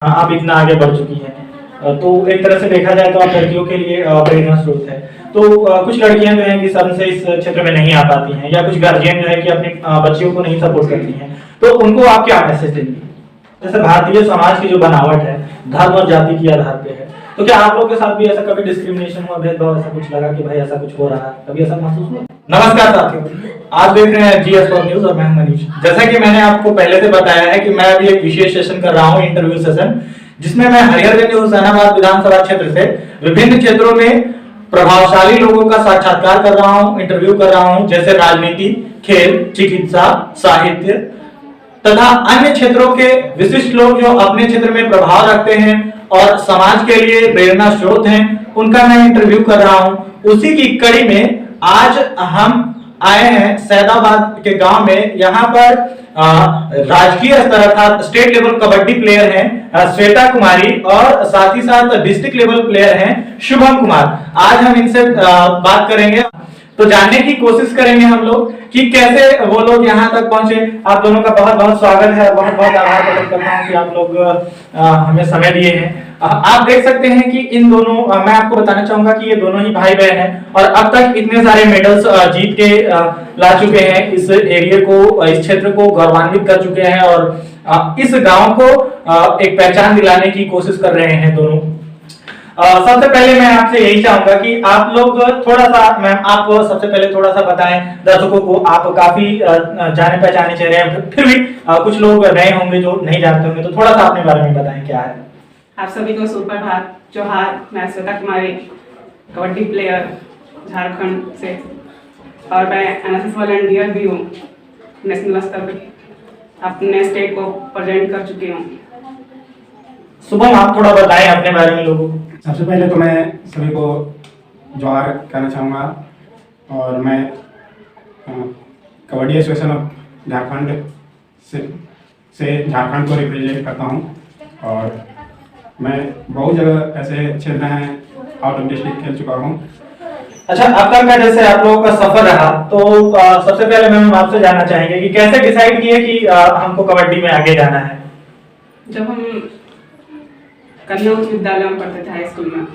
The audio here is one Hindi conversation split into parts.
आप इतना आगे बढ़ चुकी हैं, तो एक तरह से देखा जाए तो आप लड़कियों के लिए प्रेरणा स्रोत है। तो कुछ लड़कियां जो हैं कि सन से इस क्षेत्र में नहीं आ पाती हैं, या कुछ गार्जियन जो है कि अपनी बच्चियों को नहीं सपोर्ट करती हैं, तो उनको आप क्या मैसेज देंगे? जैसे भारतीय समाज की जो बनावट है धर्म और जाति के आधार पे है, तो क्या आप लोगों के साथ भी ऐसा कभी डिस्क्रिमिनेशन हुआ, भेदभाव ऐसा कुछ लगा कि भाई ऐसा कुछ हो रहा है, कभी ऐसा महसूस हुआ? नमस्कार साथियों, आप देख रहे हैं जीएस फॉर न्यूज और मैं हूं मनीष। जैसा कि मैंने आपको पहले से बताया है कि मैं अभी एक विशेष सेशन कर रहा हूं, इंटरव्यू सेशन, जिसमें मैं हरिहरगंज हुसैनाबाद विधानसभा क्षेत्र से विभिन्न क्षेत्रों में प्रभावशाली लोगों का साक्षात्कार कर रहा हूं, इंटरव्यू कर रहा हूं, जैसे राजनीति, खेल, चिकित्सा, साहित्य तथा अन्य क्षेत्रों के विशिष्ट लोग जो अपने क्षेत्र में प्रभाव रखते हैं और समाज के लिए प्रेरणा स्रोत हैं, उनका मैं इंटरव्यू कर रहा हूं। उसी की कड़ी में आज हम आए हैं सैदाबाद के गांव में। यहाँ पर राजकीय स्तर अर्थात स्टेट लेवल कबड्डी प्लेयर हैं श्वेता कुमारी, और साथ ही साथ डिस्ट्रिक्ट लेवल प्लेयर हैं शुभम कुमार। आज हम इनसे बात करेंगे, तो जानने की कोशिश करेंगे हम लोग कि कैसे वो लोग यहाँ तक पहुंचे। आप दोनों का बहुत बहुत स्वागत है, बहुत बहुत आभार प्रकट करता हूँ कि आप लोग हमें समय दिए हैं। आप देख सकते हैं कि इन दोनों, मैं आपको बताना चाहूंगा कि ये दोनों ही भाई बहन हैं और अब तक इतने सारे मेडल्स जीत के ला चुके हैं, इस एरिया को, इस क्षेत्र को गौरवान्वित कर चुके हैं और इस गांव को एक पहचान दिलाने की कोशिश कर रहे हैं दोनों। सबसे पहले मैं आपसे यही चाहूंगा कि आप लोग थोड़ा सा, मैम आप सबसे पहले थोड़ा सा बताएं दर्शकों को। आप काफी जाने पहचाने चेहरे हैं, फिर भी कुछ लोग नए होंगे जो नहीं जानते होंगे, तो थोड़ा सा अपने बारे में बताएं क्या है। आप सभी को सुप्रभात, जोहार। मैं श्वेता कुमारी, कबड्डी प्लेयर झारखंड से, और मैं एनएसएस वॉलंटियर भी हूँ। नेशनल स्तर पर अपने स्टेट को प्रेजेंट कर चुकी हूँ। शुभम, आप थोड़ा बताएं अपने बारे में लोगों को। सबसे पहले तो मैं सभी को जोहार कहना चाहूँगा, और मैं कबड्डी एसोसिएशन ऑफ झारखंड से झारखंड को रिप्रेजेंट करता हूँ। और मैं बहुत जगह ऐसे क्षेत्र हैं आउट ऑफ डिस्ट्रिक्ट खेल चुका हूँ। अच्छा, आपका क्या जैसे आप लोगों का सफर रहा, तो सबसे पहले मैम आपसे जानना चाहेंगे कि कैसे डिसाइड किए कि हमको कबड्डी में आगे जाना है? जब हम कन्या उच्च विद्यालय में पढ़ते थे हाई स्कूल में,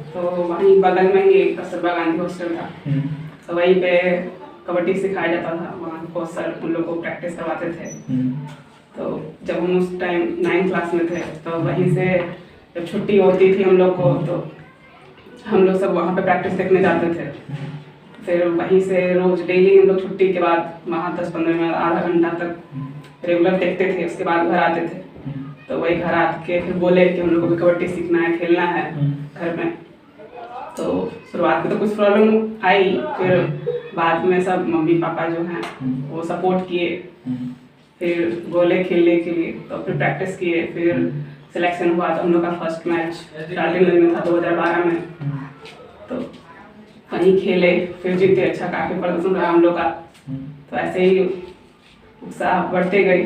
तो वहीं बगल में ही कस्तूरबा गांधी हॉस्टल था, तो वहीं पे कबड्डी सिखाया जाता था। वहाँ कोच सर उन लोगों को प्रैक्टिस करवाते थे। तो जब हम उस टाइम 9th क्लास में थे, तो वहीं से जब छुट्टी होती थी हम लोग को, तो हम लोग सब वहाँ पे प्रैक्टिस देखने जाते थे। फिर वहीं से रोज डेली हम लोग छुट्टी के बाद वहाँ 10-15 मिनट, आधा घंटा तक रेगुलर देखते थे। उसके बाद घर आते थे, तो वही घर आके फिर बोले कि हम लोग को भी कबड्डी सीखना है, खेलना है घर में। तो शुरुआत में तो कुछ प्रॉब्लम आई, फिर बाद में सब मम्मी पापा जो हैं वो सपोर्ट किए, फिर बोले खेलने के लिए, तो फिर प्रैक्टिस किए। फिर सिलेक्शन हुआ, तो हम लोग का फर्स्ट मैच स्टार्टिंग में था 2012 में, तो वहीं खेले, फिर जीते। अच्छा काफी प्रदर्शन रहा हम लोग का। तो ऐसे ही उत्साह बढ़ते गई,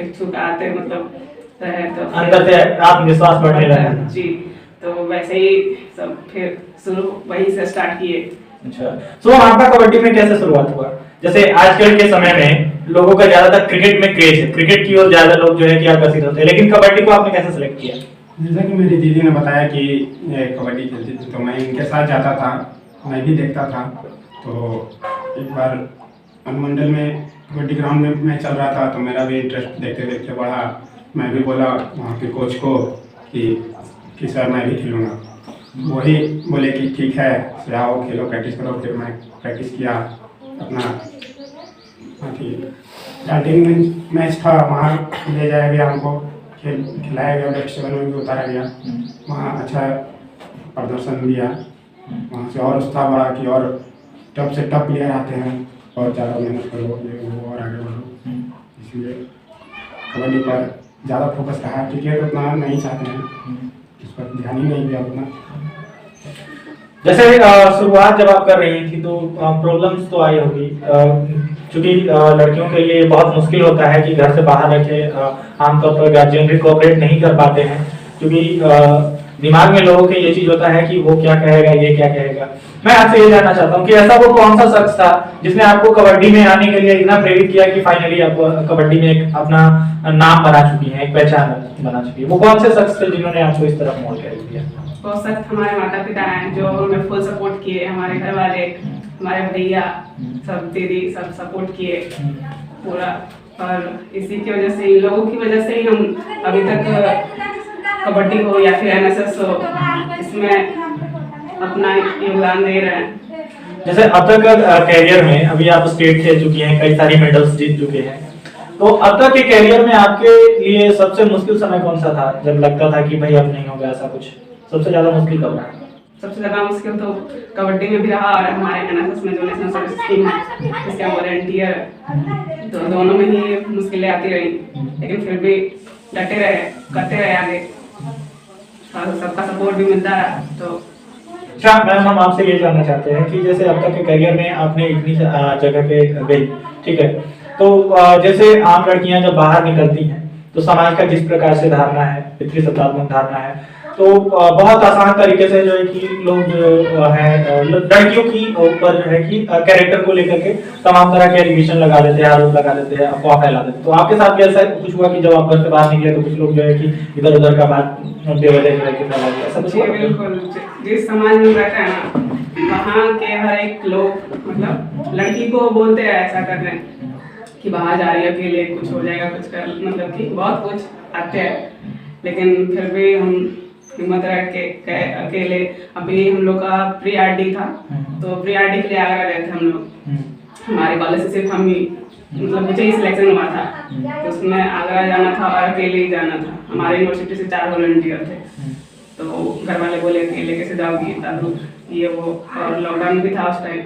इच्छुक आते मतलब रहे, तो अंदर से आत्मविश्वास बढ़ने लगा जी। तो वैसे ही सब फिर शुरू वहीं से स्टार्ट किए। अच्छा, तो आपका कबड्डी में कैसे शुरुआत हुआ? जैसे आजकल के समय में लोगों का ज्यादातर क्रिकेट में क्रेज है, क्रिकेट की ओर ज्यादा लोग जो है कि आकर्षित होते हैं, लेकिन कबड्डी को आपने कैसे सेलेक्ट किया? जैसा कि मेरी दीदी ने बताया कि ये कबड्डी खेलती थी, तो मैं इनके साथ जाता था, मैं भी देखता था। तो एक बार अनुमंडल में कबड्डी ग्राउंड में मैच चल रहा था, तो मेरा भी इंटरेस्ट देखते देखते बढ़ा। मैं भी बोला वहाँ के कोच को कि सर मैं भी खेलूँगा। वही बोले कि ठीक है, फिर आओ खेलो, प्रैक्टिस करो। फिर मैं प्रैक्टिस किया अपना। स्टार्टिंग मैच था, वहाँ ले जाया गया हमको, खिलाया गया, बेस्ट 7 में भी उतारा गया। वहाँ अच्छा प्रदर्शन दिया। वहाँ से और उत्साह बढ़ा कि और टफ से टफ प्लेयर आते हैं और ज़्यादा मेहनत करो और आगे बढ़ो। इसलिए कबड्डी पर ज़्यादा फोकस रहा। क्रिकेट उतना नहीं चाहते हैं, इस पर ध्यान ही नहीं दिया उतना। जैसे शुरुआत जब आप कर रही थी तो प्रॉब्लम्स तो आई होगी, क्योंकि लड़कियों के लिए बहुत मुश्किल होता है कि घर से बाहर रखे। आमतौर पर गार्जियन भी कोऑपरेट नहीं कर पाते हैं, क्योंकि दिमाग में लोगों के ये चीज होता है कि वो क्या कहेगा, ये क्या कहेगा। मैं आपसे ये जानना चाहता हूँ कि ऐसा वो कौन सा शख्स था जिसने आपको कबड्डी में आने के लिए इतना प्रेरित किया कि फाइनली आप कबड्डी में एक अपना नाम बना चुकी हैं, एक पहचान बना चुकी है। वो कौन से शख्स थे जिन्होंने आपको इस तरफ मोड़ कर दिया? बहुत सख्त हमारे माता पिता हैं जो हमें फुल सपोर्ट किए, हमारे घर वाले, हमारे भैया, सब दीदी, सब सपोर्ट किए पूरा। और इसी की वजह से, इन लोगों की वजह से ही हम अभी तक कबड्डी हो या फिर एनएसएस हो, इसमें अपना योगदान दे रहे हैं। जैसे अब तक कैरियर में अभी आप स्टेट खेल चुकी हैं, कई सारी मेडल्स जीत चुके हैं, तो अब तक के कैरियर में आपके लिए सबसे मुश्किल समय कौन सा था जब लगता था कि भाई अब नहीं होगा ऐसा कुछ? सबसे ज्यादा मुश्किल कब रहा? सबसे ज्यादा मुश्किल तो कबड्डी में भी रहा और हमारे एनएसएस में जो नेशनल सर्विस स्कीम है इसका वॉलंटियर, तो दोनों में ही मुश्किलें आती रही, लेकिन फिर भी डटे रहे, करते रहे आगे और सबका सपोर्ट भी मिलता है। तो अच्छा मैम, हम आपसे ये जानना चाहते हैं कि जैसे अब तक के करियर में आपने इतनी जगह पे गई, ठीक है, तो जैसे आम लड़कियां जब बाहर निकलती हैं तो समाज का जिस प्रकार से धारणा है, पितृसत्तात्मक धारणा है, तो बहुत आसान तरीके से जो है कि लोग जो है लड़कियों की ऊपर है कि कैरेक्टर को लेकर के तमाम तरह के एलिगेशन लगा देते हैं, आरोप लगा देते हैं, अफवाह फैला देते हैं। तो आपके साथ भी ऐसा कुछ हुआ कि जब आप घर से बाहर निकले तो कुछ लोग जो है कि इधर उधर का बात बेवजह जो है कि फैला दिया, ऐसा कुछ हुआ? बिल्कुल, जिस समाज में रहते हैं ना वहाँ के हर एक लोग मतलब लड़की को बोलते हैं ऐसा कर रहे हैं कि बाहर जा रही है अकेले, कुछ हो जाएगा, कुछ कर, मतलब कि बहुत कुछ आते हैं, लेकिन फिर भी हम हिम्मत रख के अकेले। अभी हम लोग का प्री आरडी था, तो प्री आरडी के लिए आगरा गए थे हम लोग। हमारे कॉलेज से सिर्फ हम ही, मतलब मुझे ही सिलेक्शन हुआ था, तो उसमें आगरा जाना था और अकेले ही जाना था। हमारे यूनिवर्सिटी से 4 वॉलंटियर थे, तो घर वाले बोले अकेले कैसे जाओगी दादू, ये वो, और लॉकडाउन भी था उस टाइम,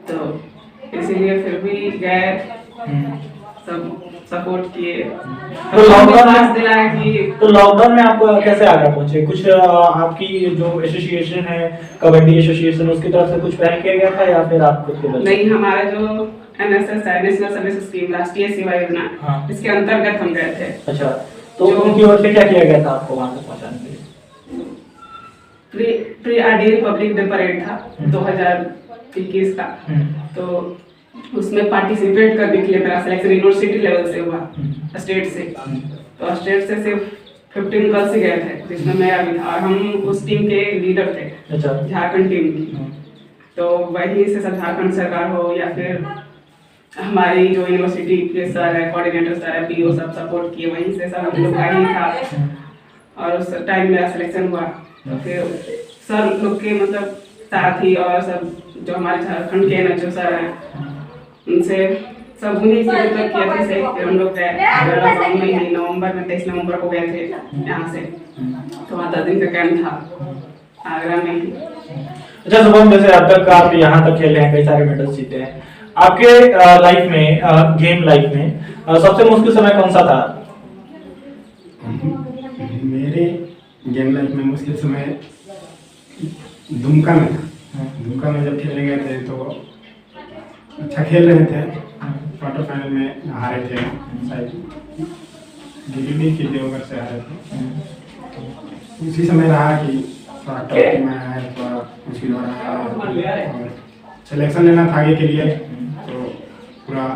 तो इसीलिए फिर भी गए, सब सपोर्ट किए। तो लॉकडाउन में दिलाया कि तो लॉकडाउन में आप कैसे आगे पहुंचे? कुछ आपकी जो एसोसिएशन है कबड्डी एसोसिएशन, उसकी तरफ से कुछ पहल किया गया था या फिर आप खुद के बल? नहीं, हमारा जो एनएसएस है, नेशनल सर्विस स्कीम, राष्ट्रीय सेवा योजना, हाँ। इसके अंतर्गत हम गए थे। अच्छा, तो उनकी ओर से क्या किया गया था आपको वहां तक पहुंचाने के लिए? Pre RD Republic day parade था 2021 का, तो उसमें पार्टिसिपेट करने के लिए मेरा सिलेक्शन यूनिवर्सिटी लेवल से हुआ, स्टेट से। तो स्टेट से सिर्फ 15 गर्ल्स ही गए थे, जिसमें मैं भी था, और हम उस टीम के लीडर थे। अच्छा। झारखंड टीम की। तो वहीं से सब झारखंड सरकार हो या फिर हमारी जो यूनिवर्सिटी के सर है, कोऑर्डिनेटर सर है, पीओ, सब सपोर्ट किए, वहीं से सब हम लोग का ही था। और उस टाइम मेरा सिलेक्शन हुआ, तो फिर सर लोग के मतलब साथी और सब जो हमारे झारखंड के एनएचओ सर हैं, उनसे सब उन्हीं से मतलब किया था। से फिर हम लोग गए नवंबर में, 23 नवंबर को गए थे यहाँ से, तो वहाँ 10 दिन का कैंप था आगरा में ही। अच्छा शुभम, जैसे अब तक आप यहाँ तक खेले हैं, कई सारे मेडल्स जीते हैं, आपके लाइफ में, गेम लाइफ में सबसे मुश्किल समय कौन सा था? मेरे गेम लाइफ में मुश्किल समय दुमका में था। दुमका में जब खेलने गए थे तो अच्छा खेल रहे थे, क्वार्टर फाइनल में हारे थे, शायद गिरिडीह की देवघर से हारे थे। उसी समय रहा कि थोड़ा टॉप में आया, थोड़ा मुश्किल हो रहा है, सिलेक्शन लेना था आगे के लिए, तो पूरा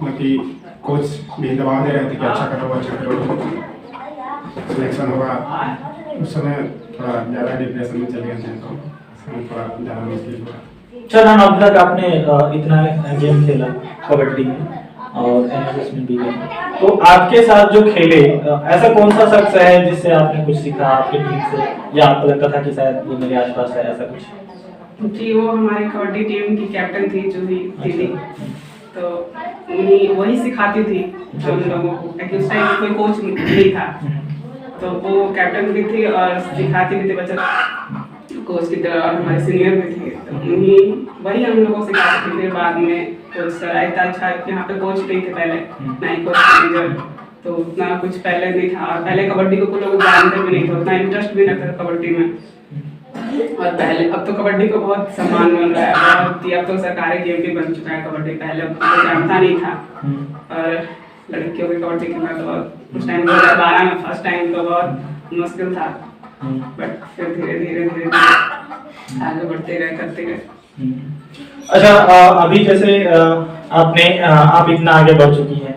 मतलब कि कोच भी दबाव दे रहे थे कि अच्छा करो, सिलेक्शन होगा। उस समय थोड़ा ज़्यादा डिप्रेशन में चले गए थे, तो उसमें थोड़ा ज़्यादा मुश्किल हुआ। चल मैम, अब तक आपने इतना गेम खेला कबड्डी में और एनएसएस में भी गए, तो आपके साथ जो खेले ऐसा कौन सा शख्स है जिससे आपने कुछ सीखा आपके टीम से, या आपको लगता था कि शायद वो मेरे आसपास है, ऐसा कुछ? जी, वो हमारी कबड्डी टीम की कैप्टन थी जूही दीदी, तो उन्हीं वही सिखाती थी हम लोगों को, क्योंकि उस टाइम कोई कोच नहीं था, तो वो कैप्टन भी थी और सिखाती भी थी बच्चे कोच की तरह, और हमारे सीनियर भी थे, तो उन्हीं वही हम लोगों को सिखाते थे। फिर बाद में कोच सर आए था, अच्छा यहाँ पे कोच नहीं थे पहले, ना ही कोच मैनेजर, तो उतना कुछ पहले नहीं था, और पहले कबड्डी को लोग जानते भी नहीं थे, उतना इंटरेस्ट भी नहीं था कबड्डी में। और पहले, अब तो कबड्डी को बहुत सम्मान मिल रहा है, बहुत, अब तो सरकारी गेम भी बन चुका है कबड्डी, पहले कोई जानता नहीं था। और लड़कियों की कबड्डी खेलना तो उस टाइम 2012 में फर्स्ट टाइम तो बहुत मुश्किल था, बट फिर धीरे धीरे धीरे आगे बढ़ते गए, करते गए। अच्छा, अभी जैसे आप इतना आगे बढ़ चुकी हैं,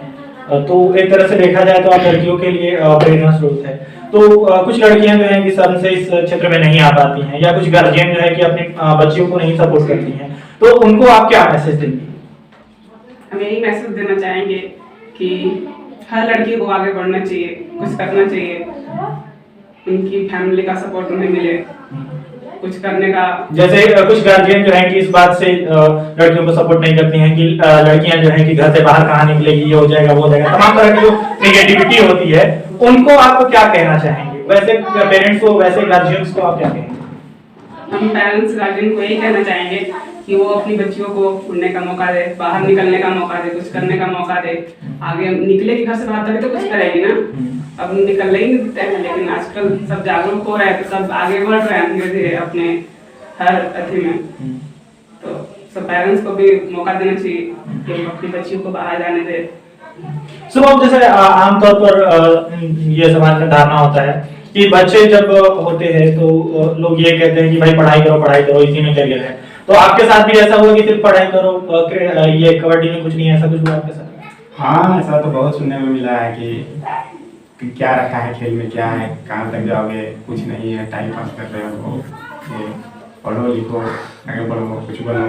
तो एक तरह से देखा जाए तो आप लड़कियों के लिए प्रेरणा स्रोत है। तो कुछ लड़कियां जो हैं कि शर्म से इस क्षेत्र में नहीं आ पाती हैं, या कुछ गार्जियन जो है कि अपने बच्चियों को नहीं सपोर्ट करती हैं, तो उनको आप क्या मैसेज देंगे? हम यही मैसेज देना चाहेंगे कि हर लड़की को आगे बढ़ना चाहिए, कुछ करना चाहिए, उनकी फैमिली का सपोर्ट उन्हें मिले, कुछ करने का। जैसे कुछ गार्जियन जो है कि इस बात से लड़कियों को सपोर्ट नहीं करती हैं कि लड़कियां जो है कि घर से बाहर कहाँ निकलेगी, ये हो जाएगा, वो हो जाएगा, तमाम तरह की जो नेगेटिविटी होती है, उनको आप क्या कहना चाहेंगे? वैसे पेरेंट्स को, वैसे गार्जियंस को आप क्या कहेंगे? हम पेरेंट्स गार्जियन को यही कहना चाहेंगे कि वो अपनी बच्चियों को उड़ने का मौका दे, बाहर निकलने का मौका दे, कुछ करने का मौका दे। आगे निकलेगी घर से बाहर तभी तो कुछ करेगी ना। अब निकलने ही नहीं देते हैं, लेकिन आजकल सब जागरूक हो रहे हैं, तो सब आगे बढ़ रहे हैं धीरे धीरे अपने हर अथी में। तो सब पेरेंट्स को भी मौका देना चाहिए कि वो अपनी बच्चियों को बाहर जाने दे। सुबह जैसे आमतौर पर ये समाज में धारणा होता है कि बच्चे जब होते हैं तो लोग ये कहते हैं कि भाई पढ़ाई करो, इसी में करियर है। तो आपके साथ भी ऐसा हुआ कि सिर्फ पढ़ाई करो, ये कबड्डी में कुछ नहीं, ऐसा कुछ हुआ आपके साथ? हाँ, ऐसा तो बहुत सुनने में मिला है कि क्या रखा है खेल में, क्या है, कहाँ तक जाओगे, कुछ नहीं है, टाइम पास कर रहे हो, पढ़ो लिखो, आगे बढ़ो, कुछ बनो।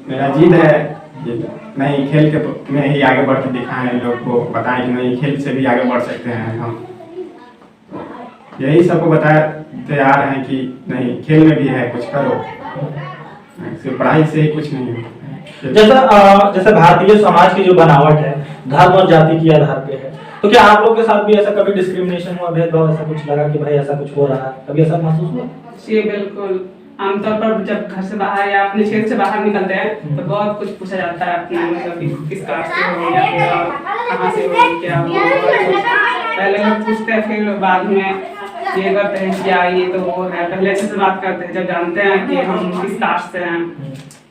मेरा जिद है कि नहीं, खेल के में ही आगे बढ़ के दिखाएं, लोग को बताएं कि नहीं, खेल से भी आगे बढ़ सकते हैं हम। यही सबको बताया तैयार हैं कि नहीं, खेल में भी है, कुछ करो, सिर्फ पढ़ाई से ही कुछ नहीं है। जैसा भारतीय समाज की जो बनावट है धर्म और जाति के आधार पे है, तो क्या आप लोग के साथ भी ऐसा कभी डिस्क्रिमिनेशन हुआ, भेदभाव ऐसा कुछ लगा कि भाई ऐसा कुछ हो रहा है, कभी ऐसा महसूस हुआ? जी बिल्कुल। आमतौर पर जब घर से बाहर या अपने क्षेत्र से बाहर निकलते हैं तो बहुत कुछ पूछा जाता है अपने, मतलब किस कास्ट से हो या फिर कहाँ से हो, क्या हो। पहले लोग पूछते हैं, फिर बाद में ये करते हैं क्या ये तो वो है। पहले अच्छे से बात करते हैं, जब जानते हैं कि हम किस कास्ट से हैं,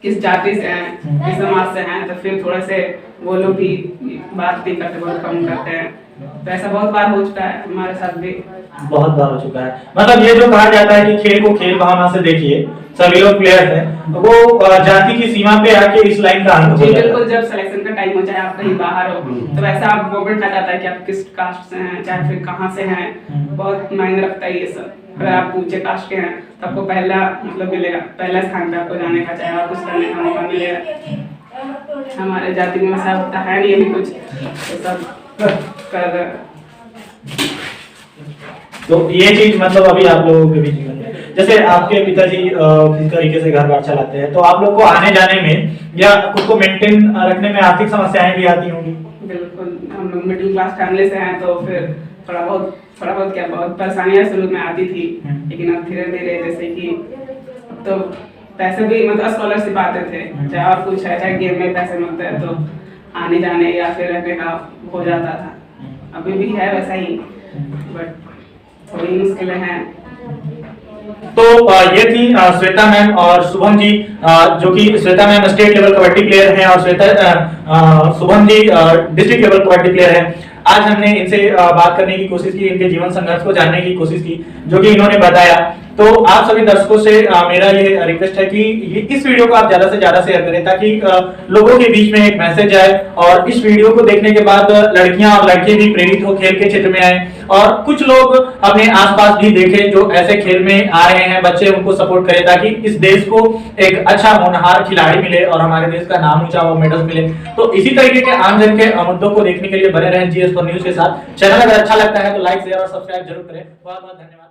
किस जाति से हैं, किस समाज से हैं, तो फिर थोड़े से वो लोग भी बात भी करते, बहुत कम करते हैं। तो ऐसा बहुत बार हो चुका है हमारे साथ भी, बहुत बार हो चुका है। मतलब ये जो कहा जाता है कि खेल को खेल भावना से देखिए, सभी लोग प्लेयर्स हैं, वो जाति की सीमा पे आके इस लाइन का अंत हो जाता है। बिल्कुल, जब सिलेक्शन का टाइम हो जाए, आप कहीं बाहर हो, तो वैसा आप गवर्नमेंट आ जाता है कि आप किस कास्ट से हैं, चाहे फिर कहाँ से हैं, बहुत मायने रखता है ये सब। अगर आप ऊंचे कास्ट के हैं तो आपको पहला मतलब मिलेगा, पहला स्थान पे आपको जाने का, चाहे आप कुछ करने का मौका मिलेगा। हमारे जाति में वैसा होता है नहीं, अभी कुछ तो सब कर। तो ये चीज मतलब अभी आप लोगों के भी जीवन में, जैसे आपके पिताजी किस तरीके से घर बार चलाते हैं, तो आप लोग को आने जाने में या खुद को मेंटेन रखने में आर्थिक समस्याएं भी आती होंगी? बिल्कुल, हम लोग मिडिल क्लास फैमिली से हैं, तो फिर थोड़ा बहुत क्या, बहुत परेशानियां शुरू में आती थी, लेकिन अब धीरे धीरे, जैसे कि अब तो पैसे भी मतलब स्कॉलरशिप आते थे, चाहे और कुछ है, चाहे गेम में पैसे मिलते हैं, तो आने जाने या फिर रहने का हो जाता था। अभी भी है वैसा ही, बट थोड़ी मुश्किलें हैं। तो ये थी श्वेता मैम और शुभम जी, जो कि Shweta ma'am state level kabaddi player हैं और Shubham ji district level kabaddi player हैं। आज हमने इनसे बात करने की कोशिश की, इनके जीवन संघर्ष को जानने की कोशिश की, जो कि इन्होंने बताया। तो आप सभी दर्शकों से मेरा ये रिक्वेस्ट है कि इस वीडियो को आप ज्यादा से ज्यादा शेयर करें, ताकि लोगों के बीच में एक मैसेज आए, और इस वीडियो को देखने के बाद लड़कियां और लड़के भी प्रेरित हो खेल के क्षेत्र में आए, और कुछ लोग अपने आसपास भी देखें जो ऐसे खेल में आ रहे हैं बच्चे, उनको सपोर्ट करें, ताकि इस देश को एक अच्छा होनहार खिलाड़ी मिले और हमारे देश का नाम ऊंचा हो, मेडल्स मिले। तो इसी तरीके के आमजन के मुद्दों को देखने के लिए बने रहें GS4 न्यूज के साथ। चैनल अगर अच्छा लगता है तो लाइक शेयर और सब्सक्राइब जरूर करें। बहुत बहुत धन्यवाद।